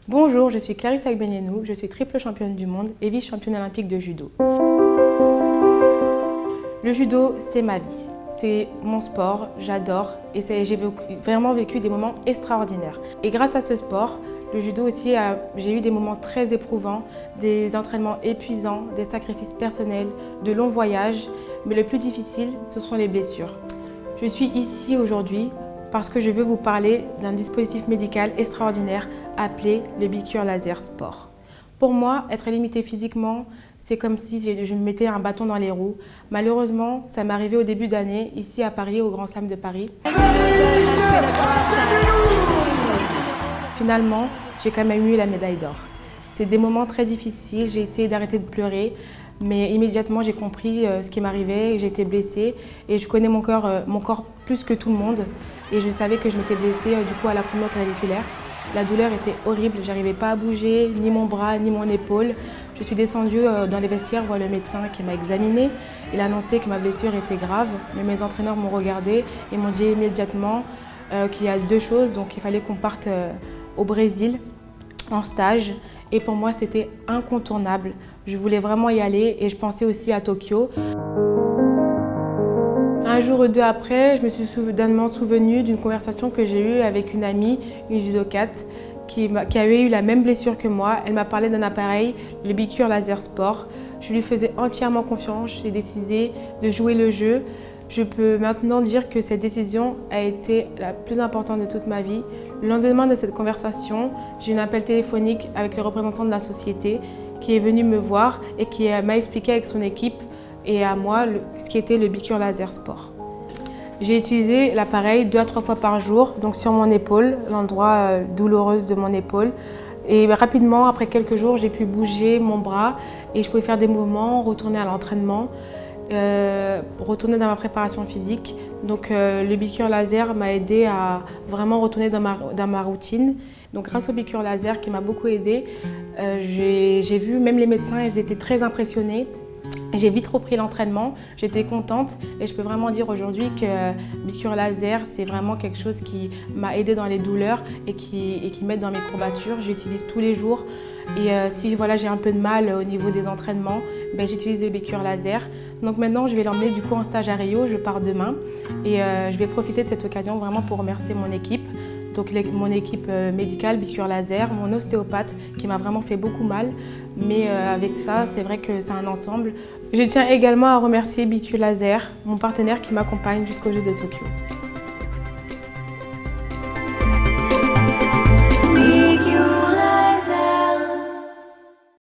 Bonjour, je suis Clarisse Agbenienou, je suis triple championne du monde et vice-championne olympique de judo. Le judo, c'est ma vie. C'est mon sport, j'adore et j'ai vraiment vécu des moments extraordinaires. Et grâce à ce sport, le judo aussi, j'ai eu des moments très éprouvants, des entraînements épuisants, des sacrifices personnels, de longs voyages. Mais le plus difficile, ce sont les blessures. Je suis ici aujourd'hui parce que je veux vous parler d'un dispositif médical extraordinaire appelé le Bicure Laser Sport. Pour moi, être limité physiquement, c'est comme si je me mettais un bâton dans les roues. Malheureusement, ça m'est arrivé au début d'année, ici à Paris, au Grand Slam de Paris. Finalement, j'ai quand même eu la médaille d'or. C'est des moments très difficiles, j'ai essayé d'arrêter de pleurer, mais immédiatement j'ai compris ce qui m'arrivait, j'ai été blessée et je connais mon corps plus que tout le monde et je savais que je m'étais blessée du coup à la première claviculaire. La douleur était horrible, j'arrivais pas à bouger, ni mon bras, ni mon épaule. Je suis descendue dans les vestiaires voir le médecin qui m'a examinée. Il a annoncé que ma blessure était grave, mais mes entraîneurs m'ont regardée et m'ont dit immédiatement qu'il y a deux choses, donc il fallait qu'on parte au Brésil en stage. Et pour moi, c'était incontournable. Je voulais vraiment y aller et je pensais aussi à Tokyo. Un jour ou deux après, je me suis soudainement souvenue d'une conversation que j'ai eue avec une amie, une judokate, qui avait eu la même blessure que moi. Elle m'a parlé d'un appareil, le Bicure Laser Sport. Je lui faisais entièrement confiance, j'ai décidé de jouer le jeu. Je peux maintenant dire que cette décision a été la plus importante de toute ma vie. Le lendemain de cette conversation, j'ai eu un appel téléphonique avec le représentant de la société qui est venu me voir et qui m'a expliqué avec son équipe et à moi ce qui était le Bicure Laser Sport. J'ai utilisé l'appareil 2 à 3 fois par jour, donc sur mon épaule, l'endroit douloureux de mon épaule. Et rapidement, après quelques jours, j'ai pu bouger mon bras et je pouvais faire des mouvements, retourner à l'entraînement, retourner dans ma préparation physique. Donc le Bicure Laser m'a aidé à vraiment retourner dans ma routine. Donc grâce au Bicure Laser qui m'a beaucoup aidée, j'ai vu même les médecins, ils étaient très impressionnés. J'ai vite repris l'entraînement, j'étais contente et je peux vraiment dire aujourd'hui que Bicure Laser, c'est vraiment quelque chose qui m'a aidée dans les douleurs et qui m'aide dans mes courbatures. J'utilise tous les jours et si j'ai un peu de mal au niveau des entraînements, j'utilise le Bicure Laser. Donc maintenant, je vais l'emmener du coup en stage à Rio, je pars demain et je vais profiter de cette occasion vraiment pour remercier mon équipe. Donc mon équipe médicale, Bicure Laser, mon ostéopathe qui m'a vraiment fait beaucoup mal. Mais avec ça, c'est vrai que c'est un ensemble. Je tiens également à remercier Bicure Laser, mon partenaire qui m'accompagne jusqu'aux Jeux de Tokyo.